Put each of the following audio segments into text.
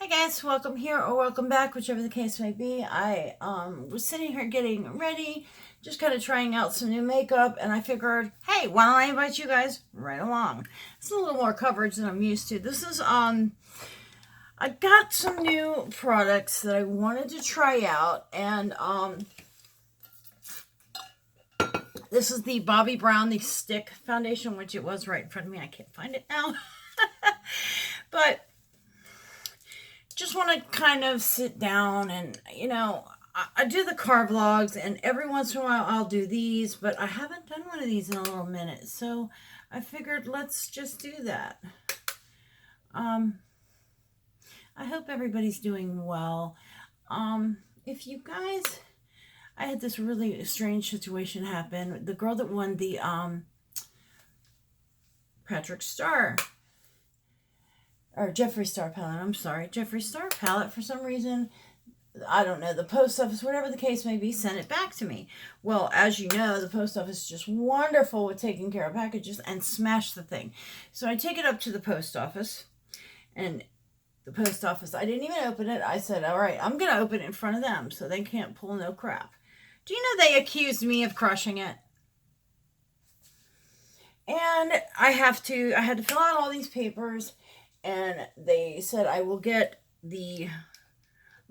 Hi guys, welcome here or welcome back, whichever the case may be. I was sitting here getting ready, just kind of trying out some new makeup, and I figured, hey, why don't I invite you guys right along? It's a little more coverage than I'm used to. This is I got some new products that I wanted to try out, and this is the Bobbi Brown, the stick foundation, which it was right in front of me. I can't find it now. But just want to kind of sit down and, I do the car vlogs, and every once in a while I'll do these, but I haven't done one of these in a little minute. So I figured let's just do that. I hope everybody's doing well. If you guys, I had this really strange situation happen. The girl that won the Patrick Star or Jeffree Star palette, I'm sorry, Jeffree Star palette, for some reason, I don't know, the post office, whatever the case may be, sent it back to me. Well, as you know, the post office is just wonderful with taking care of packages, and smashed the thing. So I take it up to the post office, and the post office, I didn't even open it. I said, all right, I'm going to open it in front of them so they can't pull no crap. Do you know they accused me of crushing it? And I had to fill out all these papers, and they said I will get the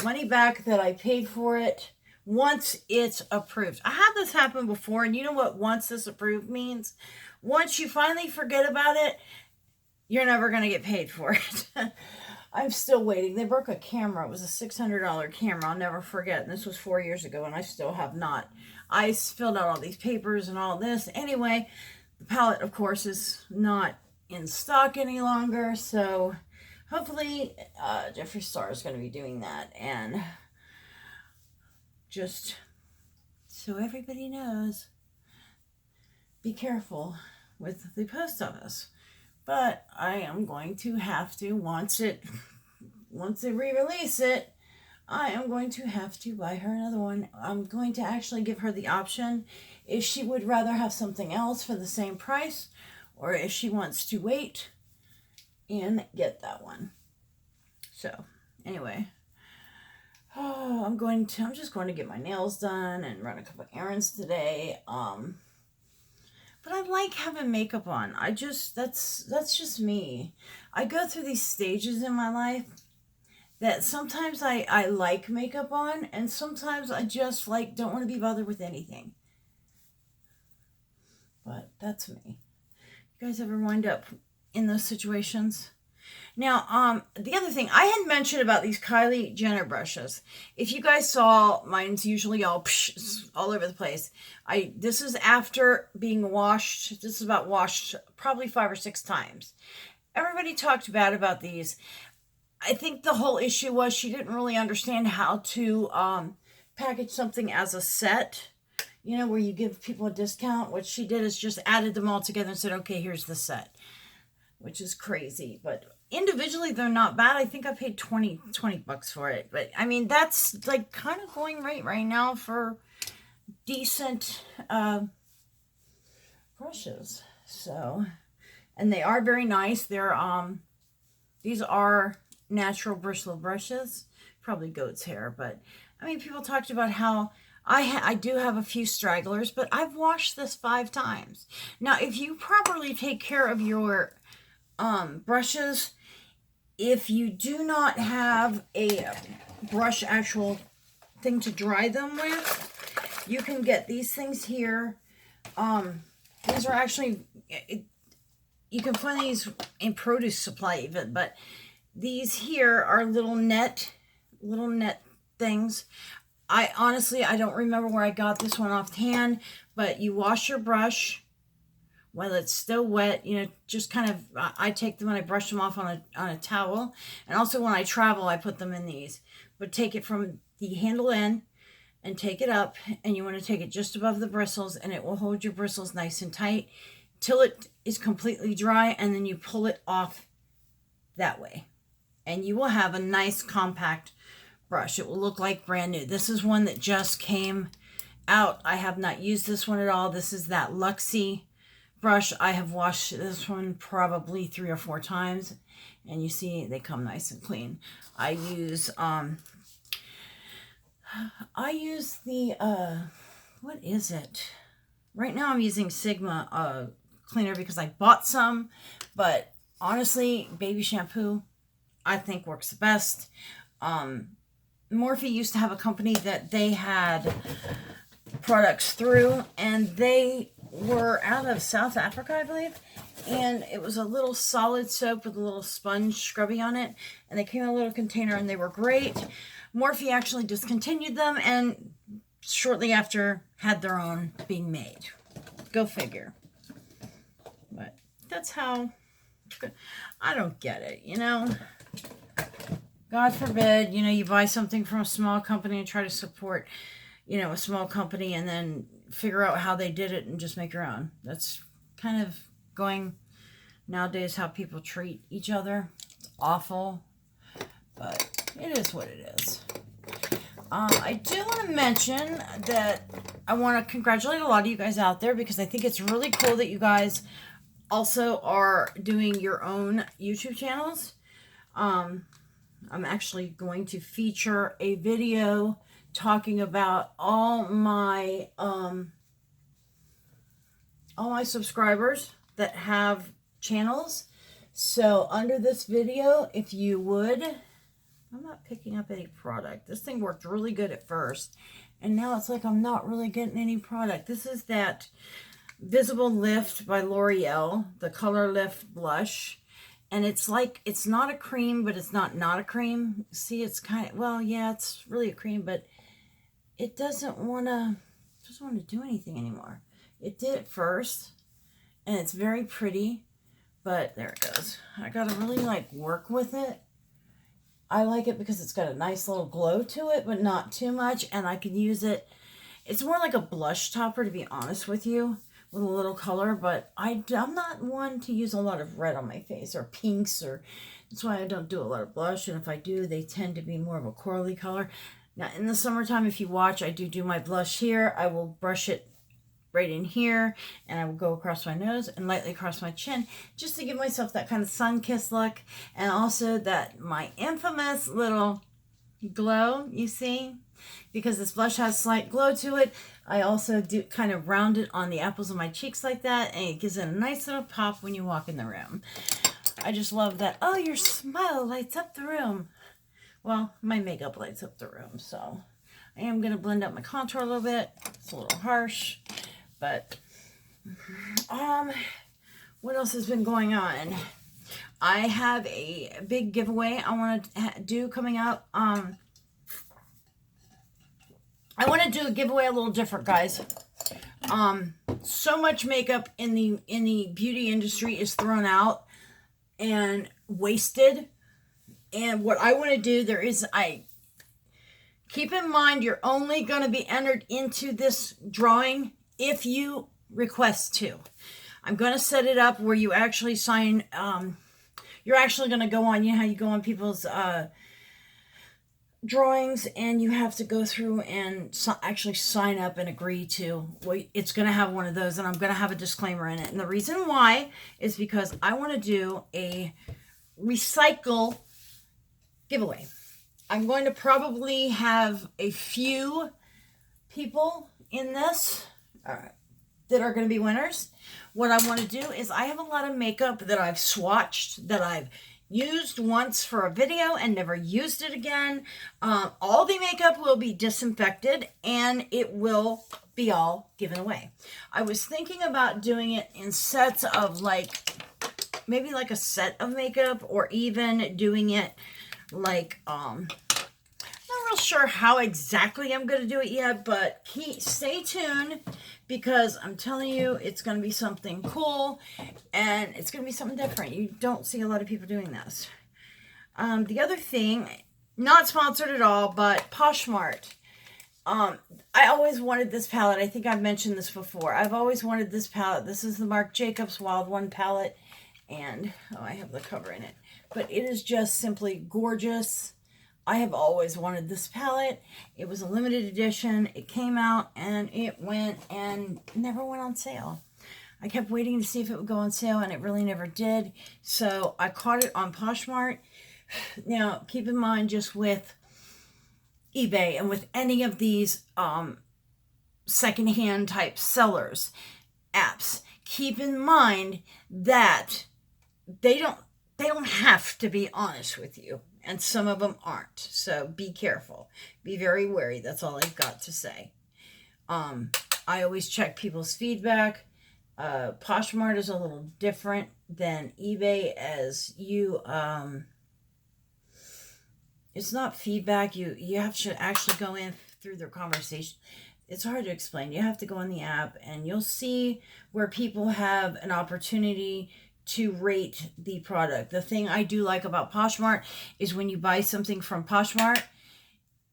money back that I paid for it once it's approved. I had this happen before, and you know what once this approved means? Once you finally forget about it, you're never going to get paid for it. I'm still waiting. They broke a camera. It was a $600 camera. I'll never forget. And this was 4 years ago, and I still have not. I filled out all these papers and all this. Anyway, the palette, of course, is not in stock any longer, so hopefully Jeffree Star is going to be doing that. And just so everybody knows, be careful with the post office. But I am going to have to, once they re-release it, I am going to have to buy her another one. I'm going to actually give her the option if she would rather have something else for the same price, or if she wants to wait and get that one. So anyway, I'm just going to get my nails done and run a couple errands today. But I like having makeup on. That's just me. I go through these stages in my life that sometimes I like makeup on, and sometimes I just don't want to be bothered with anything. But that's me. You guys ever wind up in those situations? Now, the other thing I had mentioned about these Kylie Jenner brushes, if you guys saw, mine's usually all over the place. This is after being washed. This is about washed probably 5 or 6 times. Everybody talked bad about these. I think the whole issue was she didn't really understand how to package something as a set, where you give people a discount. What she did is just added them all together and said, okay, here's the set, which is crazy. But individually, they're not bad. I think I paid 20 bucks for it. But, I mean, that's, kind of going right now for decent brushes. So, and they are very nice. They're, these are natural bristle brushes. Probably goat's hair. But, I mean, people talked about how I do have a few stragglers, but I've washed this 5 times. Now, if you properly take care of your brushes, if you do not have a brush actual thing to dry them with, you can get these things here. These are actually, you can find these in produce supply even, but these here are little net things. I don't remember where I got this one offhand, but you wash your brush while it's still wet, just kind of, I take them and I brush them off on a towel. And also when I travel, I put them in these. But take it from the handle end and take it up, and you want to take it just above the bristles, and it will hold your bristles nice and tight till it is completely dry, and then you pull it off that way. And you will have a nice compact brush. It will look like brand new. This is one that just came out. I have not used this one at all. This is that Luxie brush. I have washed this one probably 3 or 4 times, And you see they come nice and clean. I use the what is it? Right now I'm using Sigma cleaner because I bought some, but honestly, baby shampoo I think works the best. Morphe used to have a company that they had products through, and they were out of South Africa, I believe, and it was a little solid soap with a little sponge scrubby on it, and they came in a little container, and they were great. Morphe actually discontinued them, and shortly after had their own being made. Go figure. But that's how, I don't get it, you know. God forbid, you know, you buy something from a small company and try to support, you know, a small company and then figure out how they did it and just make your own. That's kind of going nowadays how people treat each other. It's awful, but it is what it is. I do want to mention that I want to congratulate a lot of you guys out there because I think it's really cool that you guys also are doing your own YouTube channels. I'm actually going to feature a video talking about all my subscribers that have channels. So under this video, if you would, I'm not picking up any product. This thing worked really good at first, and now it's like I'm not really getting any product. This is that Visible Lift by L'Oreal, the Color Lift Blush. And it's like, it's not a cream, but it's not a cream. See, it's kind of, well, yeah, it's really a cream, but it doesn't want to do anything anymore. It did at first, and it's very pretty, but there it goes. I got to really, like, work with it. I like it because it's got a nice little glow to it, but not too much, and I can use it. It's more like a blush topper, to be honest with you, with a little color, but I'm not one to use a lot of red on my face or pinks, or that's why I don't do a lot of blush, and if I do, they tend to be more of a corally color. Now, in the summertime, if you watch, I do my blush here. I will brush it right in here, and I will go across my nose and lightly across my chin, just to give myself that kind of sun-kissed look, and also that my infamous little glow, you see? Because this blush has slight glow to it, I also do kind of round it on the apples of my cheeks like that, and it gives it a nice little pop when you walk in the room. I just love that. Oh, your smile lights up the room. Well, my makeup lights up the room, so I am going to blend out my contour a little bit. It's a little harsh, but what else has been going on? I have a big giveaway I want to do coming up. I want to do a giveaway a little different, guys. So much makeup in the beauty industry is thrown out and wasted. And what I want to do, keep in mind, you're only going to be entered into this drawing if you request to. I'm going to set it up where you actually sign, you're actually going to go on, you know how you go on people's drawings, and you have to go through and actually sign up and agree to, well, it's going to have one of those, and I'm going to have a disclaimer in it. And the reason why is because I want to do a recycle giveaway. I'm going to probably have a few people in this that are going to be winners. What I want to do is I have a lot of makeup that I've swatched, that I've used once for a video and never used it again. All the makeup will be disinfected and it will be all given away. I was thinking about doing it in sets of maybe like a set of makeup, or even doing it like, I'm not real sure how exactly I'm going to do it yet, but stay tuned, because I'm telling you, it's going to be something cool, and it's going to be something different. You don't see a lot of people doing this. The other thing, not sponsored at all, but Poshmark. I always wanted this palette. I think I've mentioned this before. I've always wanted this palette. This is the Marc Jacobs Wild One palette, and I have the cover in it. But it is just simply gorgeous. I have always wanted this palette. It was a limited edition. It came out and it went and never went on sale. I kept waiting to see if it would go on sale, and it really never did. So I caught it on Poshmark. Now, keep in mind, just with eBay and with any of these secondhand type sellers apps, keep in mind that they don't have to be honest with you, and some of them aren't. So be careful, be very wary. That's all I've got to say. I always check people's feedback. Poshmark is a little different than eBay, as you it's not feedback. You have to actually go in through their conversation. It's hard to explain. You have to go on the app, and you'll see where people have an opportunity to rate the product. The thing I do like about Poshmark is when you buy something from Poshmark,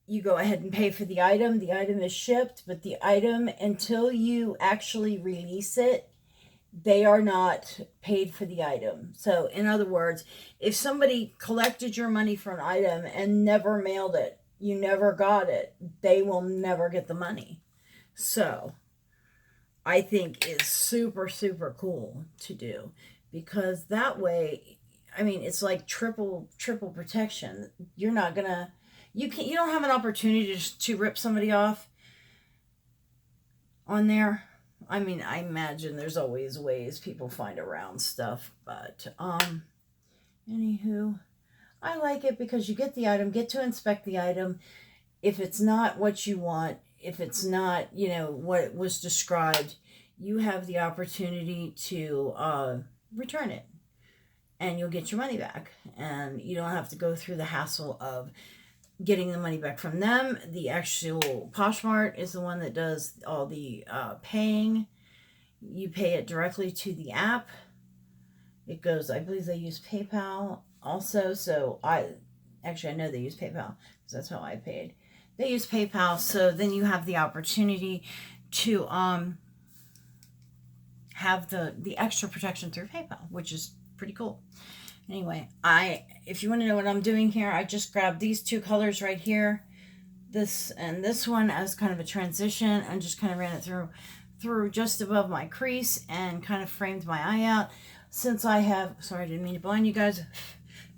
you go ahead and pay for the item. The item is shipped, but the item, until you actually release it, they are not paid for the item. So in other words, if somebody collected your money for an item and never mailed it, you never got it, they will never get the money. So I think it's super, super cool to do, because that way, I mean, it's like triple protection. You're not gonna, you don't have an opportunity to rip somebody off on there. I mean, I imagine there's always ways people find around stuff, but anywho, I like it because you get the item, get to inspect the item. If it's not what you want, if it's not, you know, what it was described, you have the opportunity to return it, and you'll get your money back, and you don't have to go through the hassle of getting the money back from them. The actual Poshmark is the one that does all the paying. You pay it directly to the app. It goes, I believe they use PayPal also. So I know they use PayPal because that's how I paid. They use PayPal. So then you have the opportunity to have the extra protection through PayPal, which is pretty cool. Anyway, if you want to know what I'm doing here, I just grabbed these two colors right here, this and this one, as kind of a transition, and just kind of ran it through just above my crease and kind of framed my eye out. Since I have, sorry, I didn't mean to blind you guys.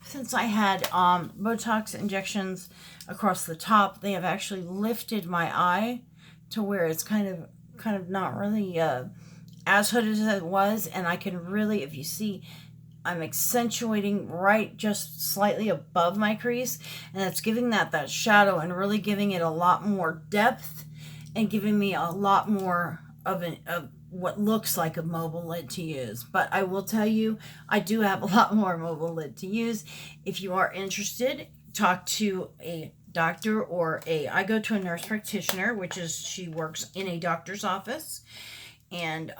Since I had Botox injections across the top, they have actually lifted my eye to where it's kind of not really as hooded as it was, and I can really, if you see, I'm accentuating right just slightly above my crease, and it's giving that shadow and really giving it a lot more depth and giving me a lot more of what looks like a mobile lid to use. But I will tell you, I do have a lot more mobile lid to use. If you are interested, talk to a doctor or I go to a nurse practitioner, which is, she works in a doctor's office, and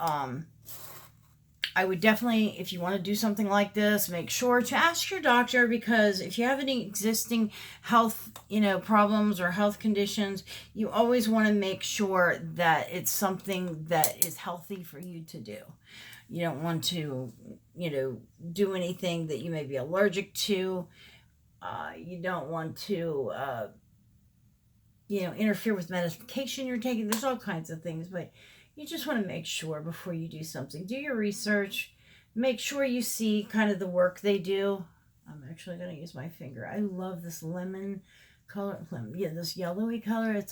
I would definitely, if you want to do something like this, make sure to ask your doctor, because if you have any existing health, problems or health conditions, you always want to make sure that it's something that is healthy for you to do. You don't want to, do anything that you may be allergic to. You don't want to, interfere with medication you're taking. There's all kinds of things, but you just want to make sure before you do something. Do your research. Make sure you see kind of the work they do. I'm actually going to use my finger. I love this lemon color. Yeah, this yellowy color. It's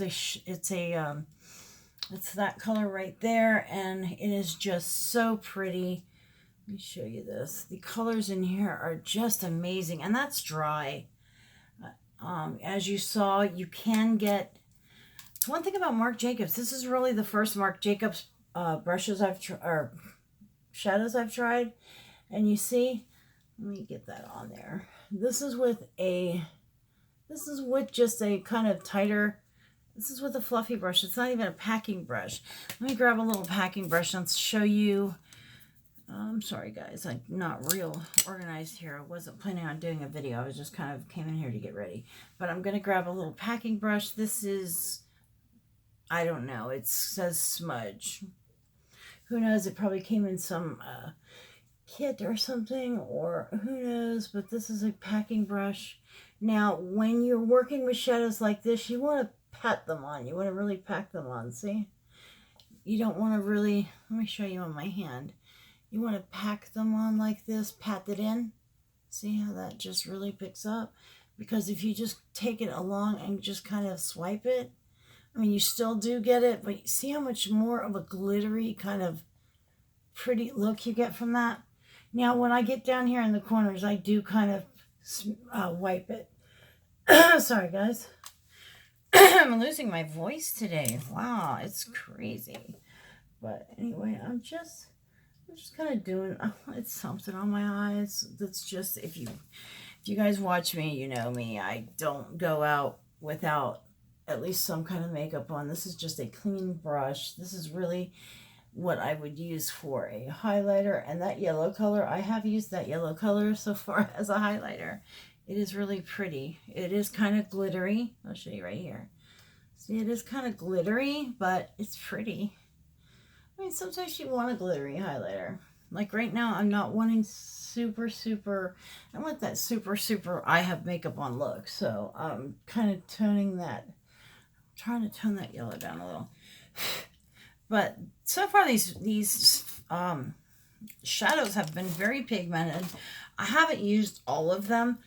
that color right there, and it is just so pretty. Let me show you this. The colors in here are just amazing, and that's dry. As you saw, you can get. One thing about Marc Jacobs, this is really the first Marc Jacobs brushes or shadows I've tried. And you see, let me get that on there. This is with just a kind of tighter, this is with a fluffy brush. It's not even a packing brush. Let me grab a little packing brush and show you. I'm sorry guys, I'm not real organized here. I wasn't planning on doing a video. I was just kind of came in here to get ready. But I'm going to grab a little packing brush. This is, I don't know, it says smudge. Who knows, it probably came in some kit or something, or who knows, but this is a packing brush. Now, when you're working with shadows like this, you want to pat them on. You want to really pack them on, see? You don't want to really, let me show you on my hand. You want to pack them on like this, pat it in. See how that just really picks up? Because if you just take it along and just kind of swipe it, I mean, you still do get it, but see how much more of a glittery kind of pretty look you get from that? Now, when I get down here in the corners, I do kind of wipe it. Sorry, guys. I'm losing my voice today. Wow, it's crazy. But anyway, I'm just kind of doing, it's something on my eyes. That's just, if you guys watch me, you know me. I don't go out without at least some kind of makeup on. This is just a clean brush. This is really what I would use for a highlighter. And that yellow color, I have used that yellow color so far as a highlighter. It is really pretty. It is kind of glittery. I'll show you right here. See, it is kind of glittery, but it's pretty. I mean, sometimes you want a glittery highlighter. Like right now, I'm not wanting super, I want that super, I have makeup on look. So I'm kind of toning that, trying to tone that yellow down a little. But so far, these shadows have been very pigmented. I haven't used all of them.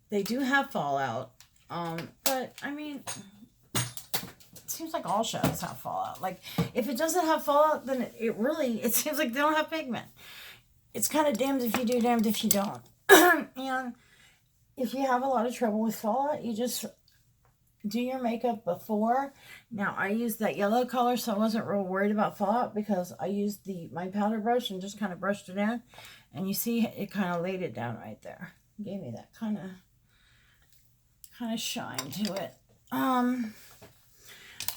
They do have fallout. But I mean, seems like all shadows have fallout. Like, if it doesn't have fallout, then it seems like they don't have pigment. It's kind of damned if you do, damned if you don't. And if you have a lot of trouble with fallout, you just do your makeup before. Now, I used that yellow color, so I wasn't real worried about fallout because I used my powder brush and just kind of brushed it in. And you see, it kind of laid it down right there. Gave me that kind of shine to it.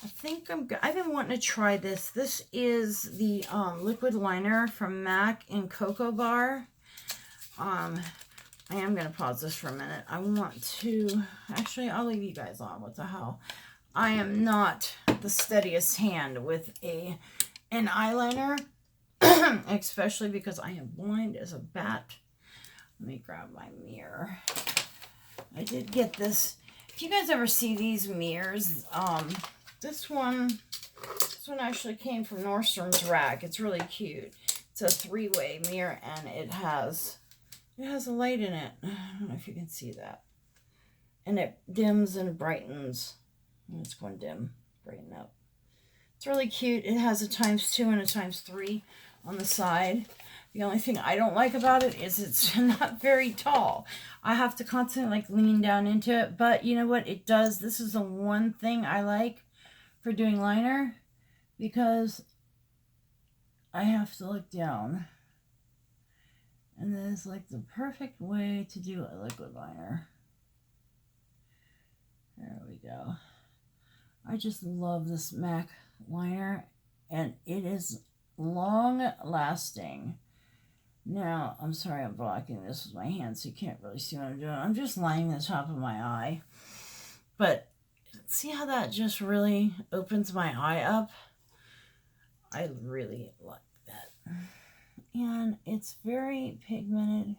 I think I've been wanting to try this. This is the liquid liner from MAC in Cocoa Bar. I am going to pause this for a minute. I want to, actually, I'll leave you guys on. What the hell? I am not the steadiest hand with an eyeliner, especially because I am blind as a bat. Let me grab my mirror. I did get this. If you guys ever see these mirrors, this one actually came from Nordstrom's rack. It's really cute. It's a 3-way mirror, and it has a light in it. I don't know if you can see that. And it dims and brightens. It's going to dim, brighten up. It's really cute. It has a ×2 and a ×3 on the side. The only thing I don't like about it is it's not very tall. I have to constantly lean down into it. But you know what? It does. This is the one thing I like for doing liner, because I have to look down. And that is like the perfect way to do a liquid liner. There we go. I just love this MAC liner, and it is long lasting. Now, I'm sorry I'm blocking this with my hand so you can't really see what I'm doing. I'm just lining the top of my eye. But see how that just really opens my eye up? I really like that. And it's very pigmented.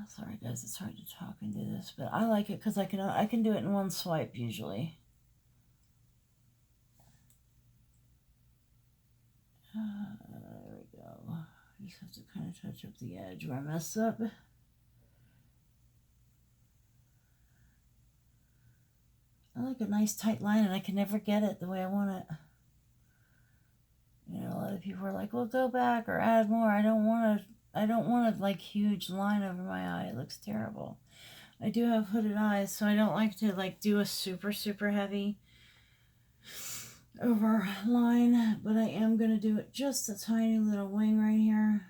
Sorry guys, it's hard to talk and do this, but I like it because I can do it in one swipe usually. There we go. I just have to kind of touch up the edge where I messed up. I like a nice tight line, and I can never get it the way I want it. You know, a lot of people are like, well, go back or add more. I don't want a huge line over my eye. It looks terrible. I do have hooded eyes, so I don't like to do a super heavy over line, but I am going to do it just a tiny little wing right here.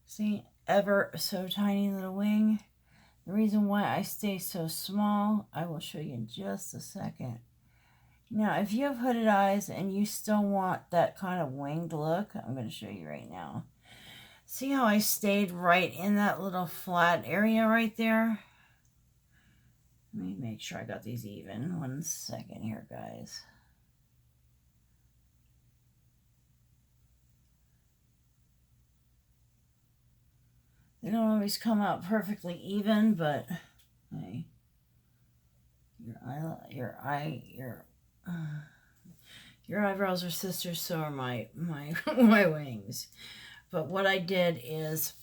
See, ever so tiny little wing. The reason why I stay so small, I will show you in just a second. Now, if you have hooded eyes and you still want that kind of winged look, I'm going to show you right now. See how I stayed right in that little flat area right there? Let me make sure I got these even. 1 second here, guys. They don't always come out perfectly even, but hey, your eyebrows are sisters, so are my my wings. But what I did is,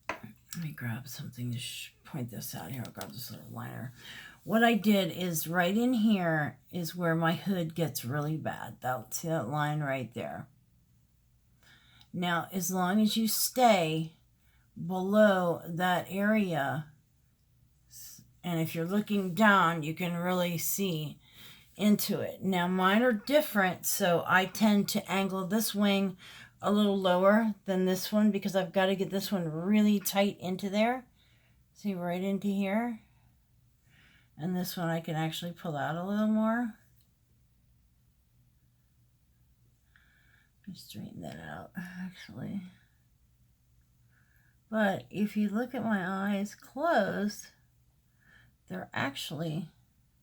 let me grab something to point this out here. I'll grab this little liner. What I did is right in here is where my hood gets really bad. See that line right there. Now, as long as you stay below that area, and if you're looking down, you can really see into it. Now, mine are different, so I tend to angle this wing a little lower than this one because I've got to get this one really tight into there. See, right into here. And this one I can actually pull out a little more. Let me straighten that out, actually. But if you look at my eyes closed, they're actually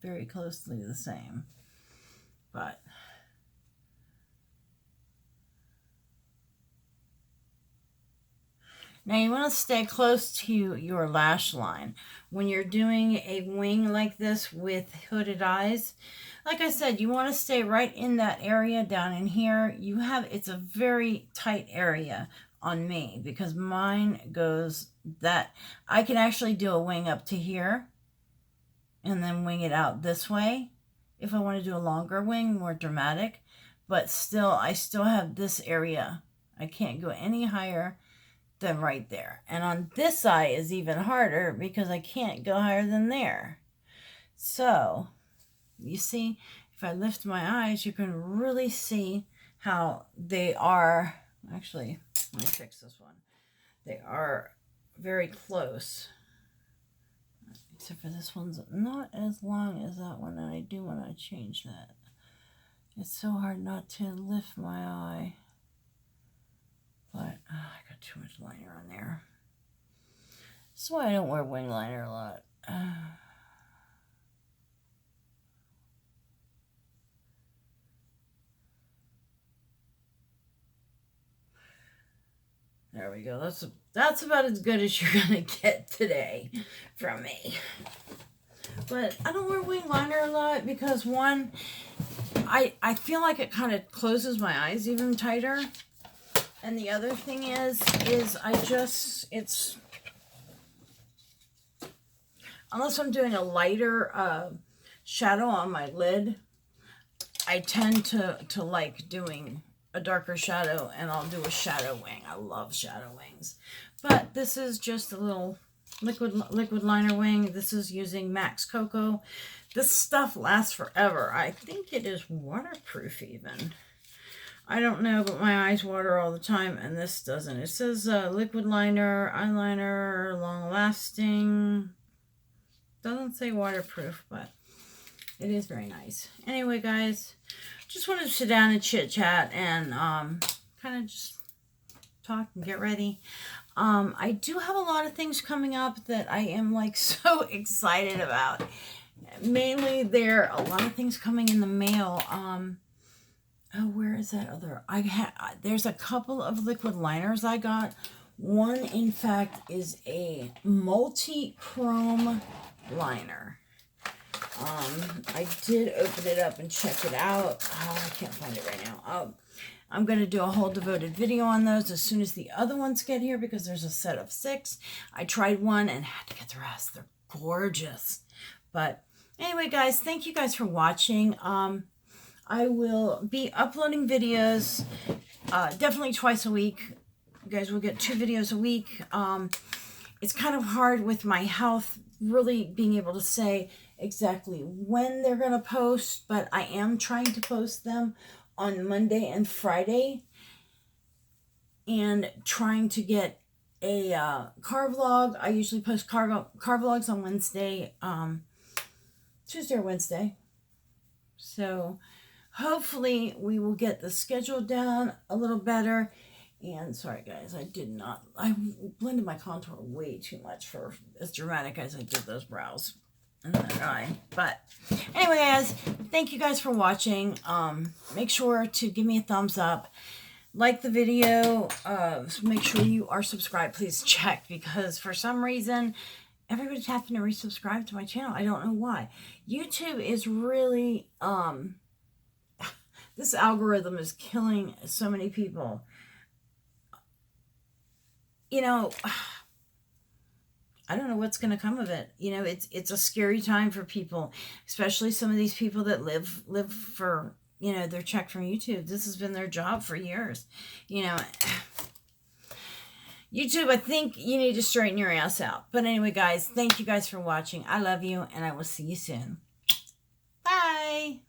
very closely the same. But now you want to stay close to your lash line. When you're doing a wing like this with hooded eyes, like I said, you want to stay right in that area down in here. It's a very tight area on me because mine goes that, I can actually do a wing up to here and then wing it out this way if I want to do a longer wing, more dramatic. But still, I still have this area. I can't go any higher than right there. And on this eye is even harder because I can't go higher than there. So, you see, if I lift my eyes, you can really see how they are. Actually, let me fix this one. They are very close. Except for this one's not as long as that one, and I do want to change that. It's so hard not to lift my eye. But I got too much liner on there. That's why I don't wear wing liner a lot. There we go. That's about as good as you're gonna get today from me. But I don't wear wing liner a lot because one, I feel like it kind of closes my eyes even tighter. And the other thing is it's, unless I'm doing a lighter shadow on my lid, I tend to like doing a darker shadow, and I'll do a shadow wing. I love shadow wings. But this is just a little liquid liner wing. This is using Max Cocoa. This stuff lasts forever. I think it is waterproof even. I don't know, but my eyes water all the time, and this doesn't. It says liquid liner, eyeliner, long lasting. Doesn't say waterproof, but it is very nice. Anyway, guys, just wanted to sit down and chit chat and kind of just talk and get ready. I do have a lot of things coming up that I am like so excited about. Mainly, there are a lot of things coming in the mail. Oh, where is that other? There's a couple of liquid liners I got. One, in fact, is a multi-chrome liner. I did open it up and check it out. Oh, I can't find it right now. I'm going to do a whole devoted video on those as soon as the other ones get here because there's a set of 6. I tried one and had to get the rest. They're gorgeous. But anyway, guys, thank you guys for watching. I will be uploading videos definitely twice a week. You guys will get 2 videos a week. It's kind of hard with my health really being able to say exactly when they're going to post, but I am trying to post them on Monday and Friday and trying to get a car vlog. I usually post car vlogs on Wednesday, Tuesday or Wednesday. So hopefully we will get the schedule down a little better. And sorry guys, I blended my contour way too much for as dramatic as I did those brows and that eye. But anyway guys, thank you guys for watching. Make sure to give me a thumbs up. like the video. Make sure you are subscribed. Please check, because for some reason everybody's having to resubscribe to my channel. I don't know why. YouTube is really this algorithm is killing so many people. You know, I don't know what's going to come of it. You know, it's a scary time for people, especially some of these people that live for, you know, their check from YouTube. This has been their job for years. You know, YouTube, I think you need to straighten your ass out. But anyway, guys, thank you guys for watching. I love you, and I will see you soon. Bye.